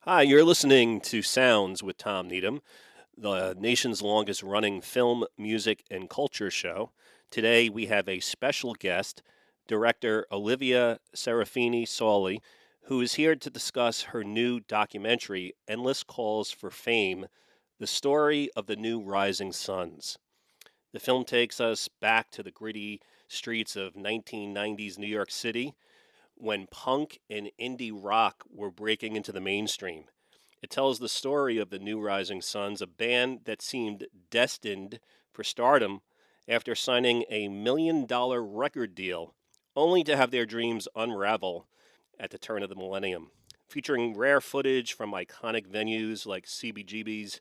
Hi, you're listening to Sounds with Tom Needham, the nation's longest running film, music, and culture show. Today we have a special guest, director Olivia Serafini-Sauli, who is here to discuss her new documentary, Endless Calls for Fame, the story of the new rising suns. The film takes us back to the gritty streets of 1990s New York City when punk and indie rock were breaking into the mainstream. It tells the story of the New Rising Suns, a band that seemed destined for stardom after signing a $1 million record deal, only to have their dreams unravel at the turn of the millennium. Featuring rare footage from iconic venues like CBGB's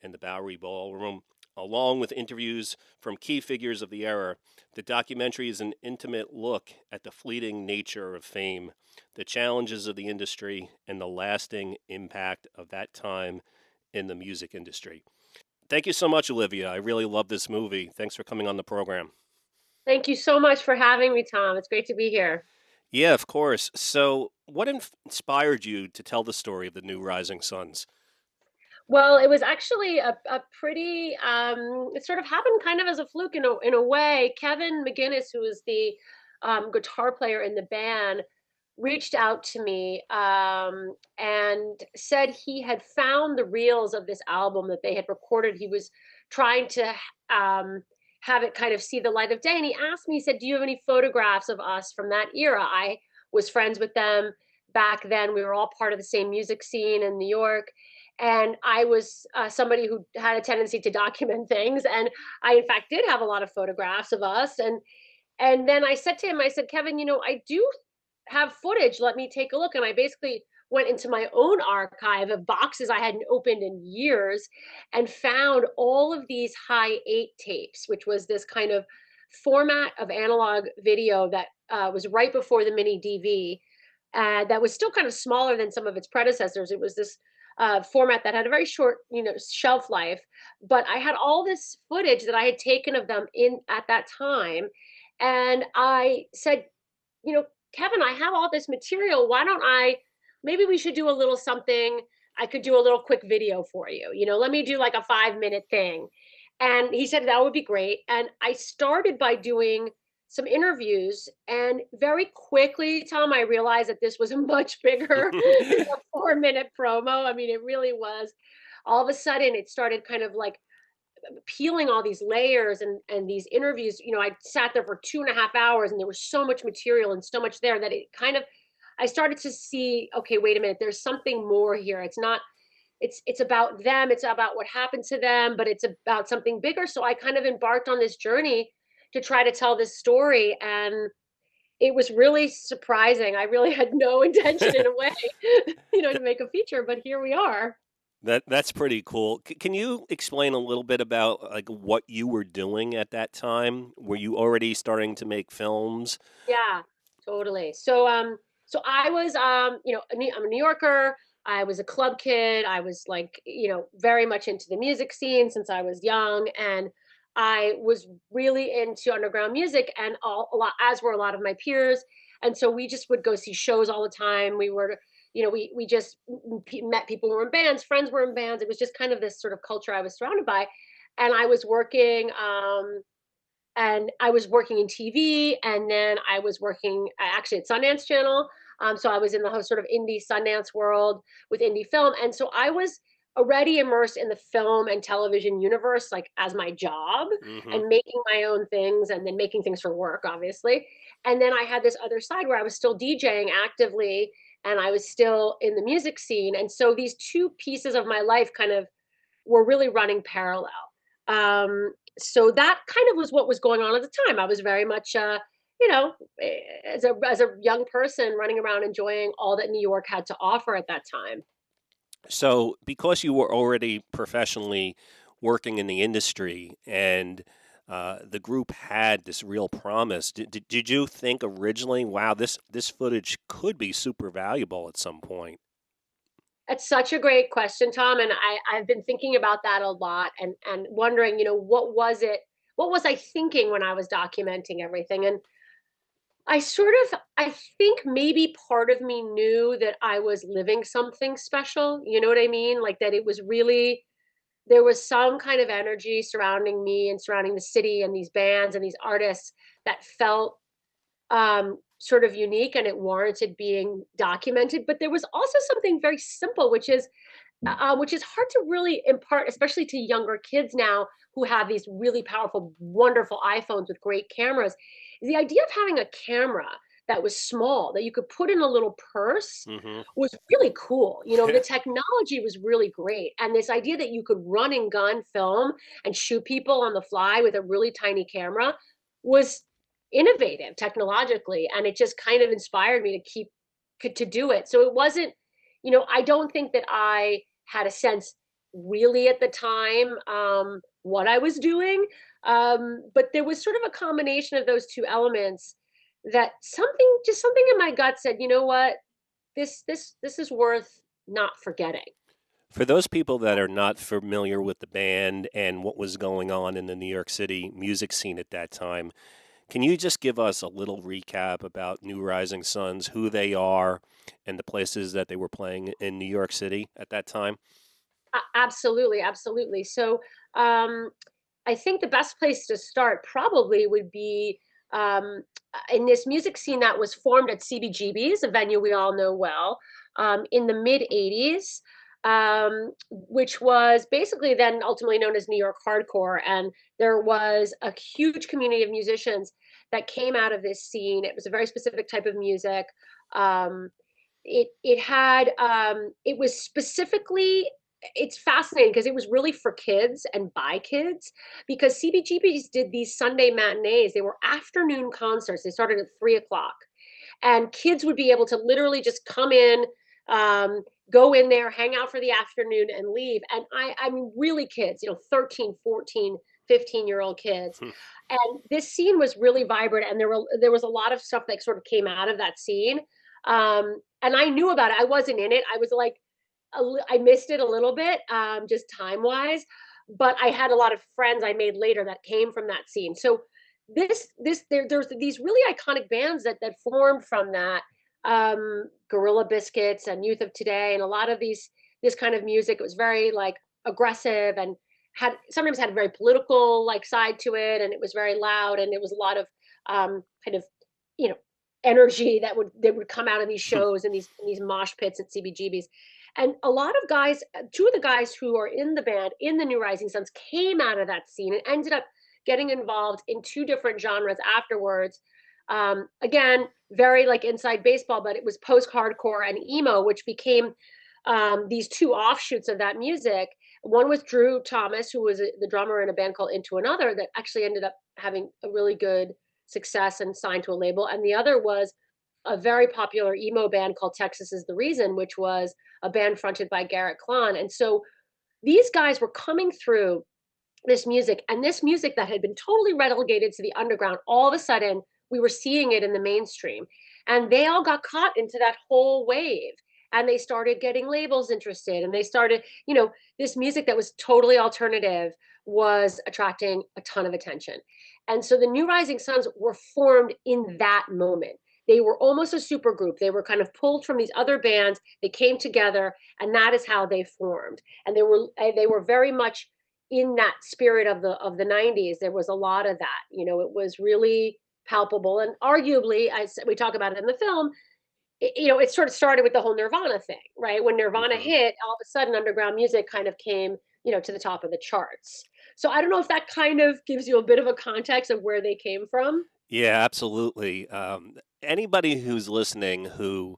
and the Bowery Ballroom, along with interviews from key figures of the era, the documentary is an intimate look at the fleeting nature of fame, the challenges of the industry, and the lasting impact of that time in the music industry. Thank you so much, Olivia. I really love this movie. Thanks for coming on the program. Thank you so much for having me, Tom. It's great to be here. Yeah, of course. So, what inspired you to tell the story of the new Rising Suns? Well, it was actually a pretty, it sort of happened kind of as a fluke in a way. Kevin McGinnis, who is the guitar player in the band, reached out to me and said he had found the reels of this album that they had recorded. He was trying to have it kind of see the light of day. And he asked me, he said, "Do you have any photographs of us from that era?" I was friends with them back then. We were all part of the same music scene in New York. And I was somebody who had a tendency to document things. And I, in fact, did have a lot of photographs of us. And then I said to him, I said, "Kevin, I do have footage. Let me take a look." And I basically went into my own archive of boxes I hadn't opened in years and found all of these high eight tapes, which was this kind of format of analog video that was right before the mini DV. That was still kind of smaller than some of its predecessors. It was this format that had a very short, shelf life. But I had all this footage that I had taken of them in at that time, and I said, you know, "Kevin, I have all this material. Why don't maybe we should do a little something. I could do a little quick video for you. Let me do like a 5-minute thing." And he said that would be great. And I started by doing some interviews. And very quickly, Tom, I realized that this was a much bigger than a 4-minute promo. I mean, it really was. All of a sudden, it started kind of like peeling all these layers and these interviews. I sat there for 2.5 hours, and there was so much material and so much there that it kind of, I started to see, okay, wait a minute, there's something more here. It's not, it's about them, it's about what happened to them, but it's about something bigger. So I kind of embarked on this journey to try to tell this story, and it was really surprising. I really had no intention in a way, to make a feature, but here we are. That's pretty cool. Can you explain a little bit about like what you were doing at that time? Were you already starting to make films? Yeah, totally. So I was, I'm a New Yorker. I was a club kid. I was like, very much into the music scene since I was young, and I was really into underground music, and a lot, as were a lot of my peers. And so we just would go see shows all the time. We were, we just met people who were in bands, friends were in bands. It was just kind of this sort of culture I was surrounded by, and I was working. And I was working in TV, and then I was working actually at Sundance Channel. So I was in the whole sort of indie Sundance world with indie film, and so I was already immersed in the film and television universe, like as my job, Hmm. and making my own things, and then making things for work, obviously. And then I had this other side where I was still DJing actively, and I was still in the music scene, and so these two pieces of my life kind of were really running parallel. So that kind of was what was going on at the time. I was very much, you know, as a young person running around enjoying all that New York had to offer at that time. So, because you were already professionally working in the industry and the group had this real promise, did you think originally, wow, this footage could be super valuable at some point? It's such a great question, Tom, and I've been thinking about that a lot and wondering, what was it? What was I thinking when I was documenting everything? And I think maybe part of me knew that I was living something special. You know what I mean? Like that it was really, there was some kind of energy surrounding me and surrounding the city and these bands and these artists that felt sort of unique and it warranted being documented. But there was also something very simple, which is hard to really impart, especially to younger kids now who have these really powerful, wonderful iPhones with great cameras. The idea of having a camera that was small that you could put in a little purse Hmm. was really cool. You know, the technology was really great. And this idea that you could run and gun film and shoot people on the fly with a really tiny camera was innovative technologically. And it just kind of inspired me to keep to do it. So it wasn't, I don't think that I had a sense really at the time what I was doing. But there was sort of a combination of those two elements that just something in my gut said, you know what, this is worth not forgetting. For those people that are not familiar with the band and what was going on in the New York City music scene at that time, can you just give us a little recap about New Rising Suns, who they are, and the places that they were playing in New York City at that time? Absolutely, absolutely. So um, I think the best place to start probably would be um, in this music scene that was formed at CBGB's, a venue we all know well, in the mid 80s, which was basically then ultimately known as New York hardcore. And there was a huge community of musicians that came out of this scene. It was a very specific type of music. Um, it was specifically, it's fascinating because it was really for kids and by kids, because CBGBs did these Sunday matinees. They were afternoon concerts. They started at 3 o'clock, and kids would be able to literally just come in, go in there, hang out for the afternoon, and leave. And I mean, really kids, 13, 14, 15-year-old kids. Hmm. And this scene was really vibrant, and there was a lot of stuff that sort of came out of that scene. And I knew about it. I wasn't in it. I was like, I missed it a little bit, just time wise. But I had a lot of friends I made later that came from that scene. So there's these really iconic bands that formed from that. Gorilla Biscuits and Youth of Today, and a lot of this kind of music. It was very like aggressive and sometimes had a very political like side to it, and it was very loud, and it was a lot of kind of you know energy that would come out of these shows and these mosh pits at CBGBs. And a lot of guys, two of the guys who are in the band in the New Rising Suns came out of that scene and ended up getting involved in two different genres afterwards. Again, very like inside baseball, but it was post-hardcore and emo, which became these two offshoots of that music. One was Drew Thomas, who was the drummer in a band called Into Another that actually ended up having a really good success and signed to a label. And the other was a very popular emo band called Texas is the Reason, which was a band fronted by Garrett Klon. And so these guys were coming through this music, and this music that had been totally relegated to the underground, all of a sudden we were seeing it in the mainstream. And they all got caught into that whole wave. And they started getting labels interested, and they started, this music that was totally alternative was attracting a ton of attention. And so the New Rising Suns were formed in that moment. They were almost a super group. They were kind of pulled from these other bands. They came together, and that is how they formed. And they were very much in that spirit of the 90s. There was a lot of that. It was really palpable, and arguably, as we talk about it in the film, it sort of started with the whole Nirvana thing, right? When Nirvana Hmm. hit, all of a sudden underground music kind of came, to the top of the charts. So I don't know if that kind of gives you a bit of a context of where they came from. Yeah, absolutely. Anybody who's listening who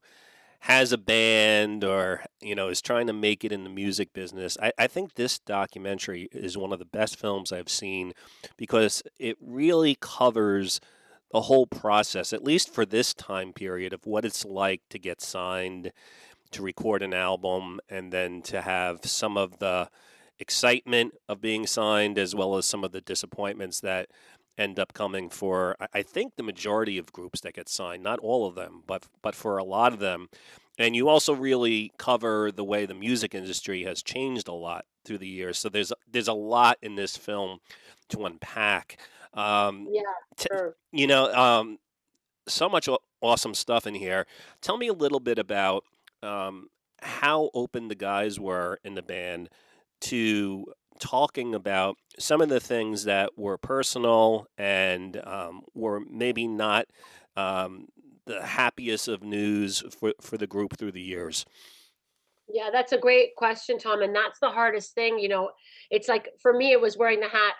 has a band or is trying to make it in the music business, I think this documentary is one of the best films I've seen because it really covers the whole process, at least for this time period, of what it's like to get signed, to record an album, and then to have some of the excitement of being signed as well as some of the disappointments that end up coming for I think the majority of groups that get signed, not all of them, but for a lot of them. And you also really cover the way the music industry has changed a lot through the years. So there's a lot in this film to unpack. Um, Yeah, t- sure. you know, um, so much awesome stuff in here. Tell me a little bit about how open the guys were in the band to talking about some of the things that were personal and were maybe not um, the happiest of news for the group through the years. Yeah, that's a great question, Tom, and that's the hardest thing. It's like for me, it was wearing the hat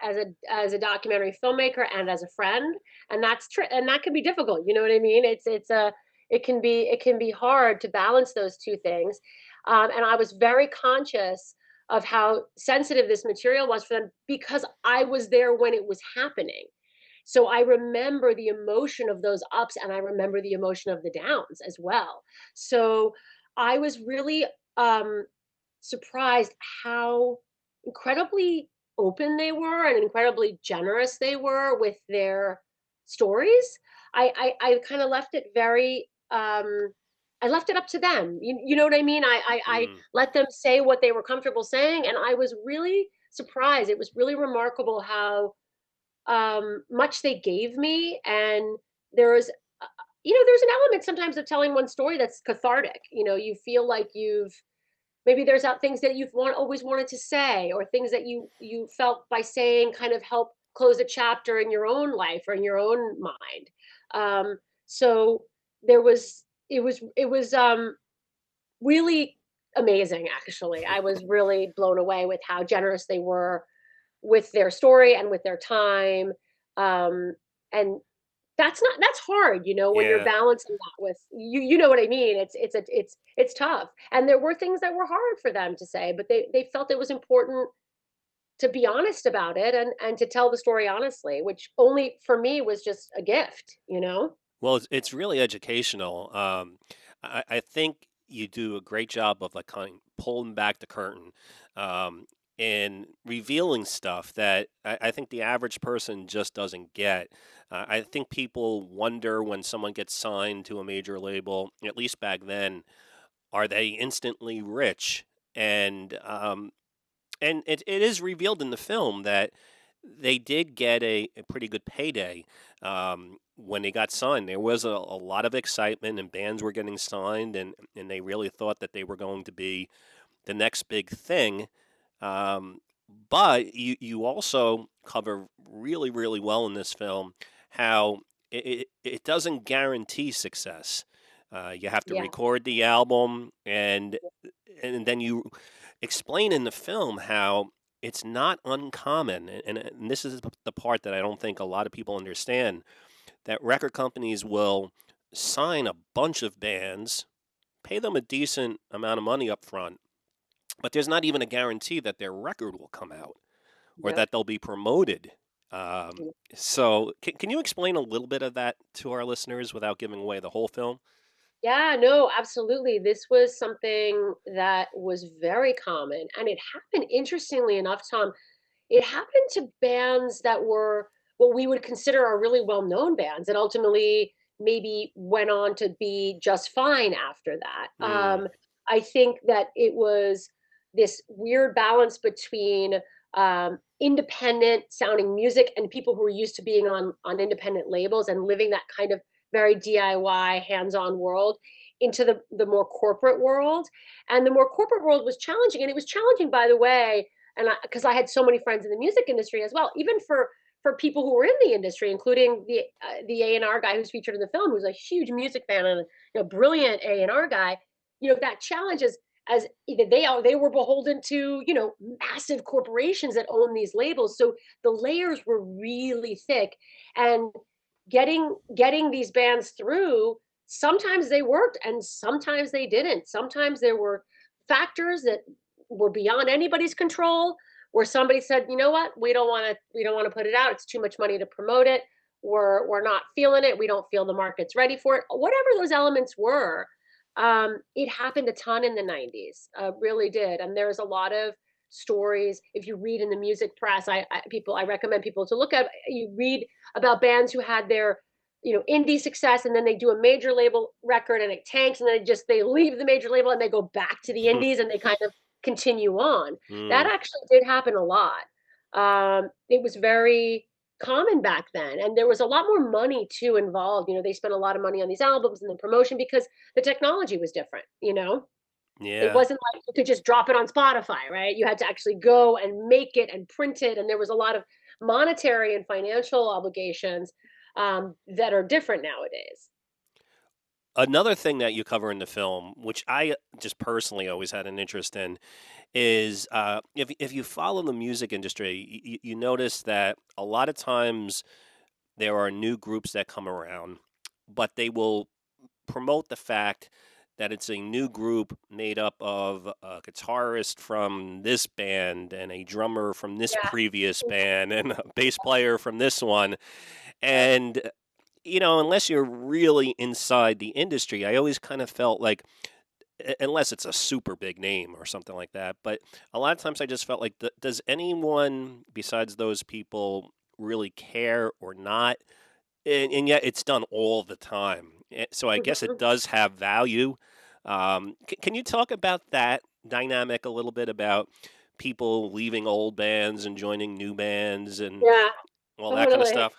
as a documentary filmmaker and as a friend, and and that can be difficult. You know what I mean? It can be hard to balance those two things, and I was very conscious of how sensitive this material was for them because I was there when it was happening. So I remember the emotion of those ups and I remember the emotion of the downs as well. So I was really um, surprised how incredibly open they were and incredibly generous they were with their stories. I kind of left it very I left it up to them. You know what I mean? I Mm, let them say what they were comfortable saying, and I was really surprised. It was really remarkable how much they gave me, and there was there's an element sometimes of telling one story that's cathartic. You feel like you've maybe there's out things that always wanted to say, or things that you felt by saying kind of help close a chapter in your own life or in your own mind. So there was it was really amazing. Actually, I was really blown away with how generous they were with their story and with their time. Um, and that's hard, when you're yeah. balancing that with you know what I mean. It's tough. And there were things that were hard for them to say, but they felt it was important to be honest about it and to tell the story honestly, which only for me was just a gift. Well, it's really educational. I think you do a great job of like kind of pulling back the curtain um, and revealing stuff that I think the average person just doesn't get. I think people wonder when someone gets signed to a major label, at least back then, are they instantly rich? And it is revealed in the film that they did get a pretty good payday when they got signed. There was a lot of excitement, and bands were getting signed, and they really thought that they were going to be the next big thing. Um, but you also cover really, really well in this film how it doesn't guarantee success. You have to Yeah. record the album, and then you explain in the film how it's not uncommon, and this is the part that I don't think a lot of people understand, that record companies will sign a bunch of bands, pay them a decent amount of money up front, but there's not even a guarantee that their record will come out or Yep. that they'll be promoted. So, can you explain a little bit of that to our listeners without giving away the whole film? Yeah, no, absolutely. This was something that was very common, and it happened, interestingly enough, Tom. It happened to bands that were what we would consider are really well-known bands that ultimately maybe went on to be just fine after that. Mm, I think that it was this weird balance between independent sounding music and people who were used to being on independent labels and living that kind of very DIY hands-on world into the more corporate world. And the more corporate world was challenging, and it was challenging, by the way, and because I had so many friends in the music industry as well, even for people who were in the industry, including the A&R guy who's featured in the film, who's a huge music fan and brilliant A&R guy. That challenge is, as either they were beholden to massive corporations that own these labels, so the layers were really thick, and getting these bands through, sometimes they worked and sometimes they didn't. Sometimes there were factors that were beyond anybody's control, where somebody said, you know what, we don't want to put it out, it's too much money to promote it, we're not feeling it, we don't feel the market's ready for it, whatever those elements were. It happened a ton in the 90s, really did. And there's a lot of stories. If you read in the music press, I recommend people to look at, you read about bands who had their indie success, and then they do a major label record and it tanks, and then they leave the major label and they go back to the indies and they kind of continue on. That mm, actually did happen a lot. It was very common back then, and there was a lot more money too involved. They spent a lot of money on these albums and the promotion because the technology was different. It Yeah. wasn't like you could just drop it on Spotify, right? You had to actually go and make it and print it, and there was a lot of monetary and financial obligations that are different nowadays. Another thing that you cover in the film, which I just personally always had an interest in, is if you follow the music industry, you notice that a lot of times there are new groups that come around, but they will promote the fact that it's a new group made up of a guitarist from this band and a drummer from this Yeah. previous band and a bass player from this one. Yeah. And, unless you're really inside the industry, I always kind of felt like, unless it's a super big name or something like that, but a lot of times I just felt like, does anyone besides those people really care or not? And yet it's done all the time. So I guess it Mhm. does have value. Can you talk about that dynamic a little bit about people leaving old bands and joining new bands and Yeah, all that kind of totally. stuff?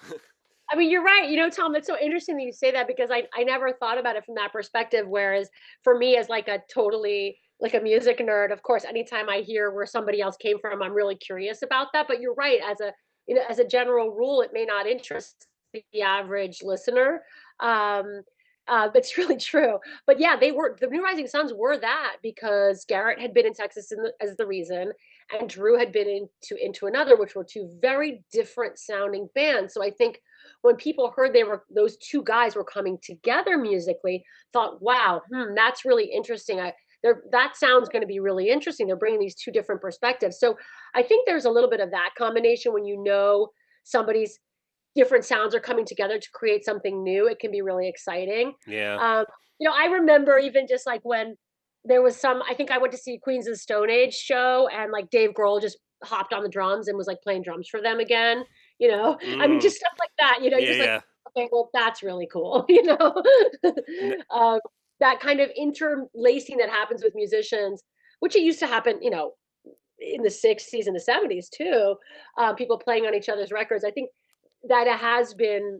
I mean, you're right. Tom, it's so interesting that you say that because I never thought about it from that perspective. Whereas for me, as like a totally like a music nerd, of course, anytime I hear where somebody else came from, I'm really curious about that. But you're right. As a general rule, it may not interest the average listener. Um, that's really true. But yeah, the New Rising Suns were that because Garrett had been in Texas as the reason, and Drew had been into another, which were two very different sounding bands. So I think when people heard those two guys were coming together musically, thought, wow, that's really interesting. That sounds going to be really interesting. They're bringing these two different perspectives. So I think there's a little bit of that combination when somebody's different sounds are coming together to create something new. It can be really exciting. Yeah. Um, I remember even just like when there was I think I went to see Queens of the Stone Age show and like Dave Grohl just hopped on the drums and was like playing drums for them again. I mean, Mm, just stuff like that, you're yeah, just like, yeah. okay, well, that's really cool, N- um, that kind of interlacing that happens with musicians, which it used to happen, in the 60s and the 70s too, people playing on each other's records. I think that it has been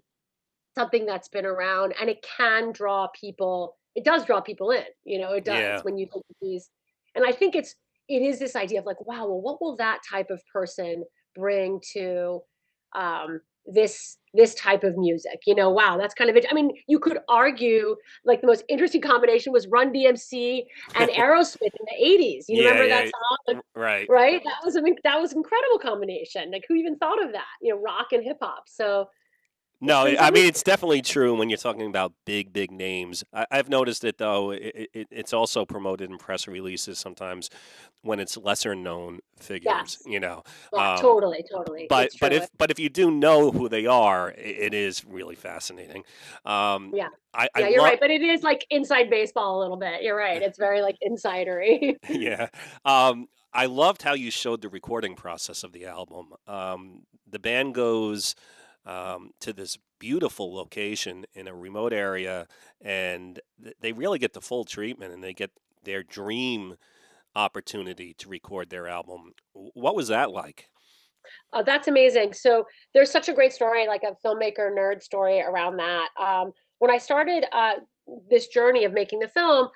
something that's been around and it can draw people. It does draw people in, it does yeah. when you look at these. And I think it is this idea of like, wow, well, what will that type of person bring to this type of music? Wow, that's kind of it. I mean, you could argue like the most interesting combination was Run DMC and Aerosmith in the 80s. You Yeah, remember that yeah. song? Like, Right. right? That was an incredible combination. Like who even thought of that? Rock and hip hop. So it's No, been I something. mean it's definitely true when you're talking about big, big names. I've noticed it though. It's also promoted in press releases sometimes when it's lesser known figures. Yes. You know, Yeah, um, totally, totally. but It's but true. if you do know who they are, it is really fascinating. Um, Yeah. I Yeah, you're love right. But it is like inside baseball a little bit. You're right. It's very like insidery. yeah. I loved how you showed the recording process of the album. The band goes to this beautiful location in a remote area, and they really get the full treatment, and they get their dream opportunity to record their album. What was that like? That's amazing. So there's such a great story, like a filmmaker nerd story around that. When I started this journey of making the film,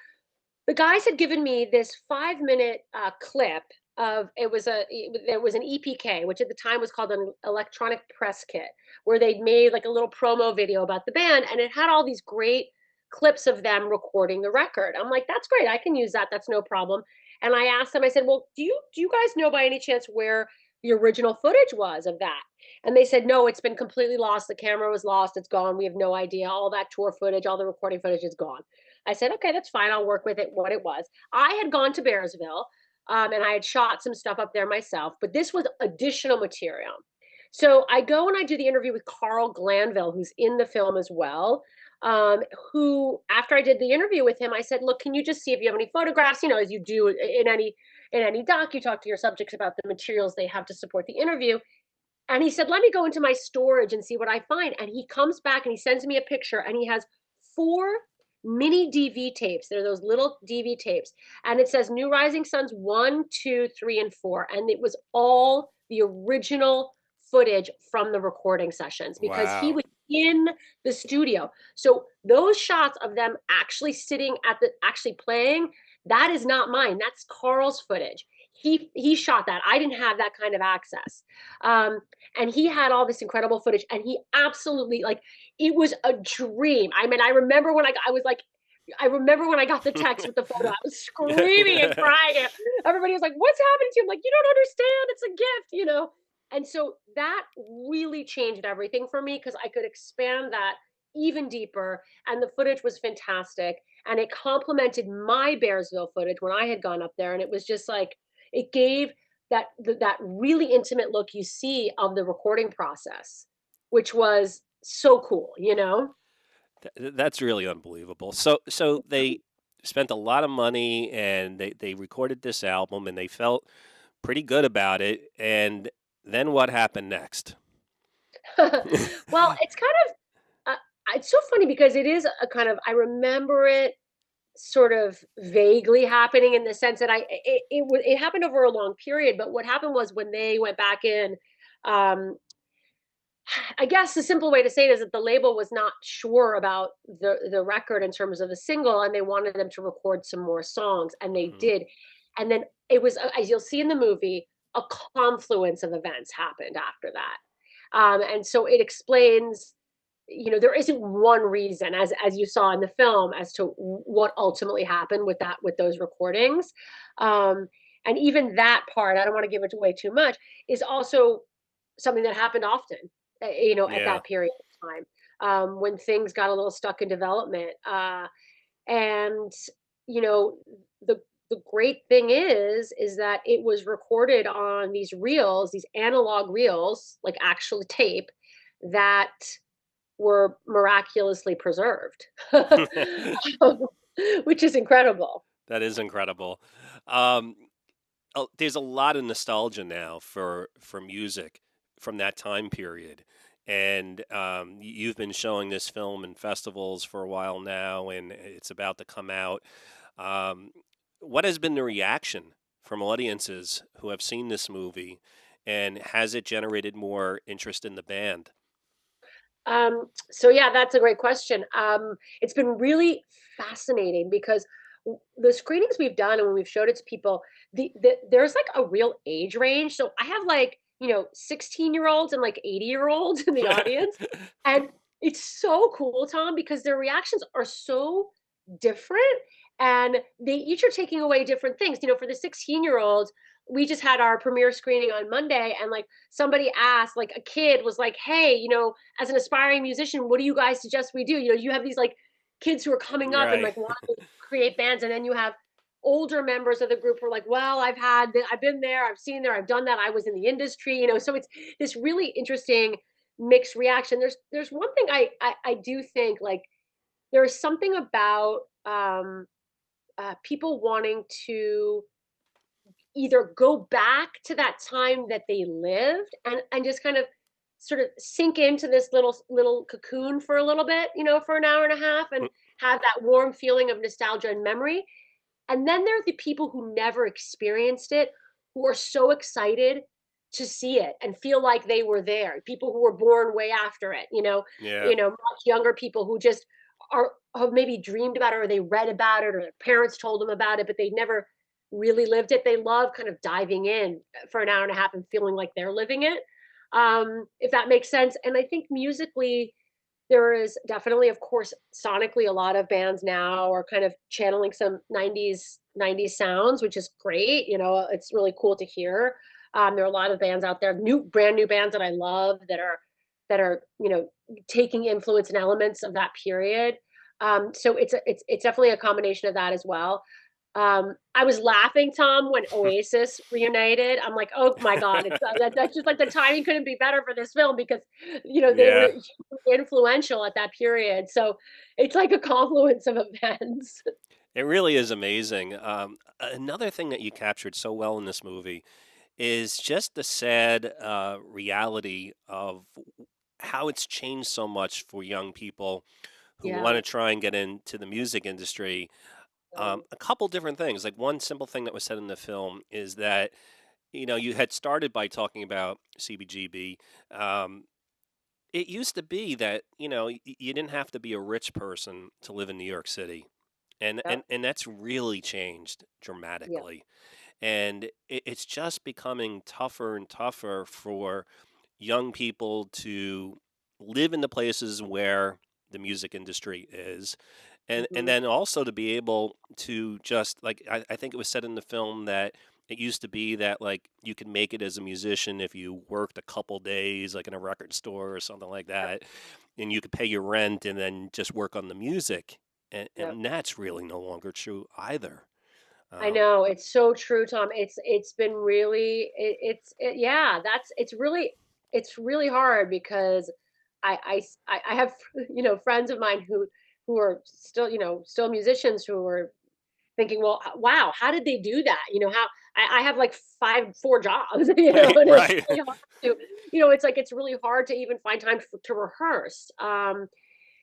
the guys had given me this 5 minute clip of there was an EPK, which at the time was called an electronic press kit, where they'd made like a little promo video about the band, and it had all these great clips of them recording the record. I'm like, that's great, I can use that. That's no problem. And I asked them, I said, well, do you guys know by any chance where the original footage was of that? And they said, no, it's been completely lost. The camera was lost. It's gone. We have no idea. All that tour footage, all the recording footage is gone. I said, okay, that's fine. I'll work with it, what it was. I had gone to Bearsville and I had shot some stuff up there myself, but this was additional material. So I go and I do the interview with Carl Glanville, who's in the film as well. Who, after I did the interview with him, I said, "Look, can you just see if you have any photographs? As you do in any doc, you talk to your subjects about the materials they have to support the interview." And he said, "Let me go into my storage and see what I find." And he comes back and he sends me a picture and he has four mini DV tapes. They're those little DV tapes. And it says New Rising Suns 1, 2, 3, and 4. And it was all the original footage from the recording sessions because he Wow. was in the studio. So those shots of them actually sitting at the actually playing, that is not mine. That's Carl's footage. He shot that. I didn't have that kind of access. Um, and he had all this incredible footage, and he absolutely like it was a dream. I mean, I was like, I remember when I got the text with the photo, I was screaming and crying. Everybody was like, "What's happening to you?" I'm like, "You don't understand. It's a gift, you know." And so that really changed everything for me because I could expand that even deeper, and the footage was fantastic, and it complemented my Bearsville footage when I had gone up there, and it was just like it gave that really intimate look you see of the recording process, which was so cool, you know? That's really unbelievable. So they spent a lot of money and they recorded this album and they felt pretty good about it. And then what happened next? Well, it's kind of it's so funny because it is a kind of I remember it sort of vaguely happening in the sense that it happened over a long period, but what happened was when they went back in, um, I guess the simple way to say it is that the label was not sure about the record in terms of the single, and they wanted them to record some more songs, and they Mhm. did. And then it was, as you'll see in the movie, a confluence of events happened after that. And so it explains, you know, there isn't one reason, as you saw in the film, as to what ultimately happened with those recordings. Um, and even that part, I don't want to give it away too much, is also something that happened often, you know, at Yeah. that period of time, when things got a little stuck in development. And you know, the the great thing is that it was recorded on these reels, these analog reels, like actual tape, that were miraculously preserved, which is incredible. That is incredible. Um, there's a lot of nostalgia now for music from that time period, and you've been showing this film in festivals for a while now, and it's about to come out. Um, what has been the reaction from audiences who have seen this movie, and has it generated more interest in the band? So yeah, that's a great question. It's been really fascinating because the screenings we've done and when we've showed it to people, there's like a real age range. So I have like, you know, 16-year-olds and like 80-year-olds in the audience. And it's so cool, Tom, because their reactions are so different and they each are taking away different things. You know, for the 16-year-olds, we just had our premiere screening on Monday and like somebody asked, like a kid was like, "Hey, you know, as an aspiring musician, what do you guys suggest we do?" You know, you have these like kids who are coming up and Right. like want to create bands, and then you have older members of the group who are like, "Well, I've been there, I've seen there, I've done that. I was in the industry," you know. So it's this really interesting mixed reaction. There's one thing I do think like there's something about people wanting to either go back to that time that they lived and just kind of sort of sink into this little cocoon for a little bit, you know, for an hour and a half and have that warm feeling of nostalgia and memory. And then there are the people who never experienced it, who are so excited to see it and feel like they were there. People who were born way after it, Yeah. much younger people who just are have maybe dreamed about it or they read about it or their parents told them about it, but they never really lived it. They love kind of diving in for an hour and a half and feeling like they're living it. If that makes sense. And I think musically, there is definitely, of course, sonically, a lot of bands now are kind of channeling some 90s sounds, which is great. You know, it's really cool to hear. There are a lot of bands out there, brand new bands that I love that are taking influence and elements of that period. So it's definitely a combination of that as well. I was laughing, Tom, when Oasis reunited. I'm like, oh my God, that's just like the timing couldn't be better for this film because, they were Yeah. influential at that period. So it's like a confluence of events. It really is amazing. Another thing that you captured so well in this movie is just the sad reality of how it's changed so much for young people who want Yeah. to try and get into the music industry. A couple different things. Like one simple thing that was said in the film is that you had started by talking about CBGB. It used to be that, you didn't have to be a rich person to live in New York City. And, Yeah, and, and that's really changed yeah. dramatically. And it's just becoming tougher and tougher for young people to live in the places where the music industry is. And Hmm. then also to be able to just like I think it was said in the film that it used to be that like you could make it as a musician if you worked a couple days like in a record store or something like Yep, that, and you could pay your rent and then just work on the music, yep. and that's really no longer true either. I um, know it's so true, Tom. It's been really yeah, it's really hard because I have friends of mine who are still still musicians who are thinking, well, wow, how did they do that? How I have like four jobs, and it's right. really hard to, it's like it's really hard to even find time to rehearse.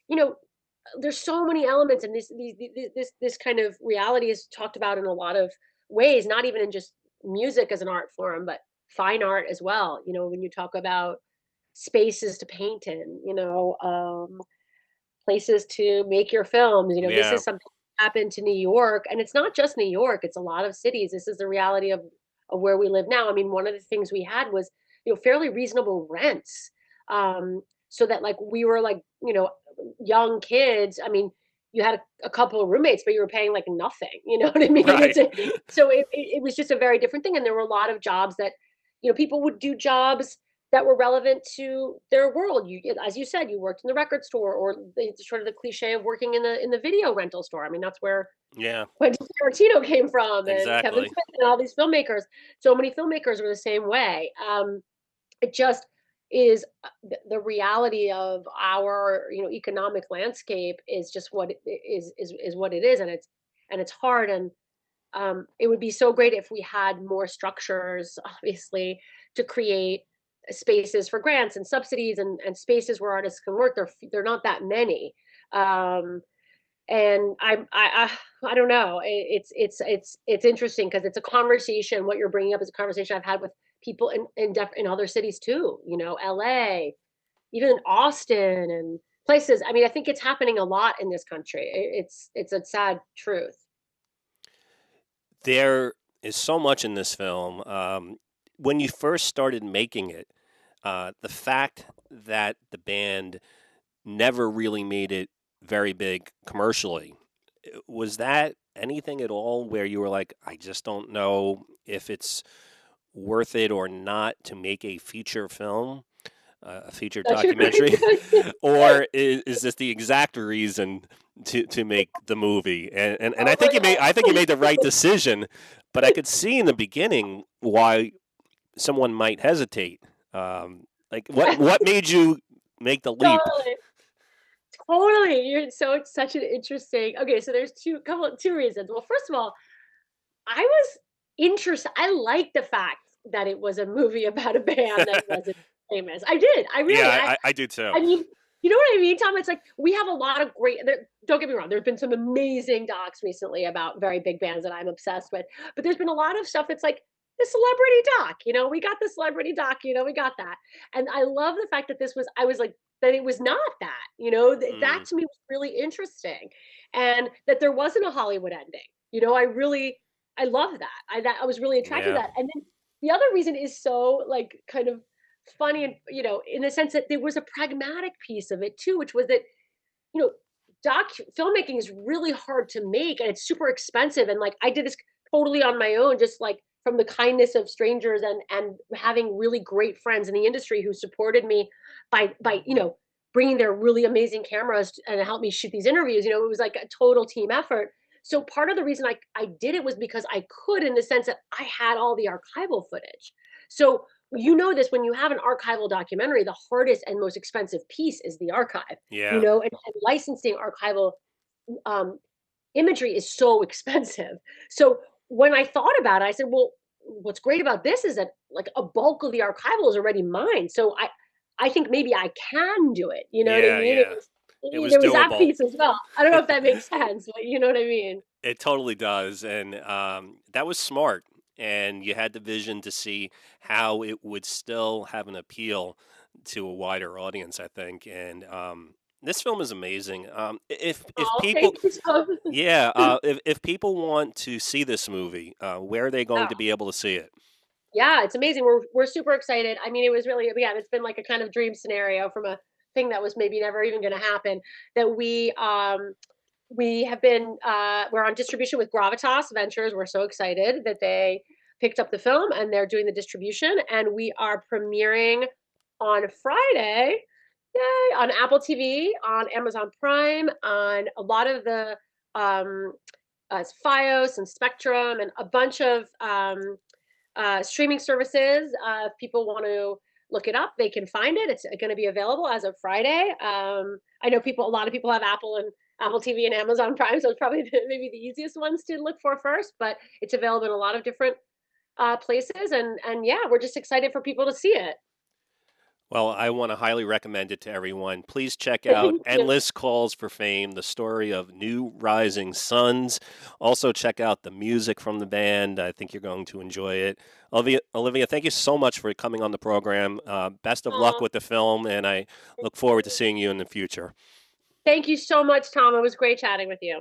You know, there's so many elements, and this kind of reality is talked about in a lot of ways, not even in just music as an art form, but fine art as well. When you talk about spaces to paint in, places to make your films. This Yeah. is something that happened to New York, and it's not just New York; it's a lot of cities. This is the reality of where we live now. I mean, one of the things we had was fairly reasonable rents, so that like we were like young kids. I mean, you had a couple of roommates, but you were paying like nothing. You know what I mean? Right. So it was just a very different thing, and there were a lot of jobs that people would do jobs that were relevant to their world. As you said, you worked in the record store, or sort of the cliche of working in the video rental store. I mean, that's where Yeah, Quentin Tarantino came from, and Kevin exactly. Smith, and all these filmmakers. So many filmmakers were the same way. It just is the reality of our economic landscape is just what it is what it is, and it's hard. And it would be so great if we had more structures, obviously, to create spaces for grants and subsidies, and spaces where artists can work. They're not that many. Um, and I don't know. It's interesting because it's a conversation. What you're bringing up is a conversation I've had with people in other cities too. L.A., even Austin, and places. I mean, I think it's happening a lot in this country. It's a sad truth. There is so much in this film. When you first started making it, the fact that the band never really made it very big commercially, was that anything at all where you were like, I just don't know if it's worth it or not to make a feature film, a feature Such a great documentary, question. or is this the exact reason to make the movie? And Oh my I think you made the God. right decision, but I could see in the beginning why someone might hesitate. Like what made you make the leap? Totally. Totally. It's such an interesting. Okay, so there's two reasons. Well, first of all, I was interested. I like the fact that it was a movie about a band that wasn't famous. I did. I Yeah, really. I do too. I mean, you know what I mean, Tom? It's like we have a lot of great. Don't get me wrong. There's been some amazing docs recently about very big bands that I'm obsessed with, but there's been a lot of stuff that's like the celebrity doc. We got the celebrity doc. We got that, and I love the fact that this was. I was like that it was not that. That Mm, to me was really interesting, and that there wasn't a Hollywood ending. I love that. I was really attracted to yeah, that, and then the other reason is so like kind of funny, and in the sense that there was a pragmatic piece of it too, which was that you know doc filmmaking is really hard to make, and it's super expensive, and like I did this totally on my own, just like from the kindness of strangers, and having really great friends in the industry who supported me by bringing their really amazing cameras and helped me shoot these interviews. It was like a total team effort. So part of the reason I did it was because I could, in the sense that I had all the archival footage. So this, when you have an archival documentary, the hardest and most expensive piece is the archive. yeah. And licensing archival um, imagery is so expensive. So when I thought about it, I said, well, what's great about this is that like a bulk of the archival is already mine. So I think maybe I can do it. You know what I Yeah, mean? yeah. It was There was that doable. piece as well. I don't know if that makes sense, but you know what I mean? It totally does, and that was smart. and you had the vision to see how it would still have an appeal to a wider audience, I think. And this film is amazing. If Oh, people, thank you, Tom. yeah, if people want to see this movie, where are they going Yeah. to be able to see it? Yeah, it's amazing. We're super excited. I mean, it was really, again, it's been like a kind of dream scenario from a thing that was maybe never even going to happen. That we have been we're on distribution with Gravitas Ventures. We're so excited that they picked up the film and they're doing the distribution, and we are premiering on Friday. Yay! On Apple TV, on Amazon Prime, on a lot of the um, FiOS and Spectrum, and a bunch of streaming services. If people want to look it up, they can find it. It's going to be available as of Friday. I know a lot of people have Apple TV and Amazon Prime, so it's probably maybe the easiest ones to look for first. But it's available in a lot of different places, and yeah, we're just excited for people to see it. Well, I want to highly recommend it to everyone. Please check out Thank you. Endless Calls for Fame, the story of new rising suns. Also, check out the music from the band. I think you're going to enjoy it. Olivia, thank you so much for coming on the program. Best of luck Oh, with the film, and I look forward to seeing you in the future. thank you so much, Tom. It was great chatting with you.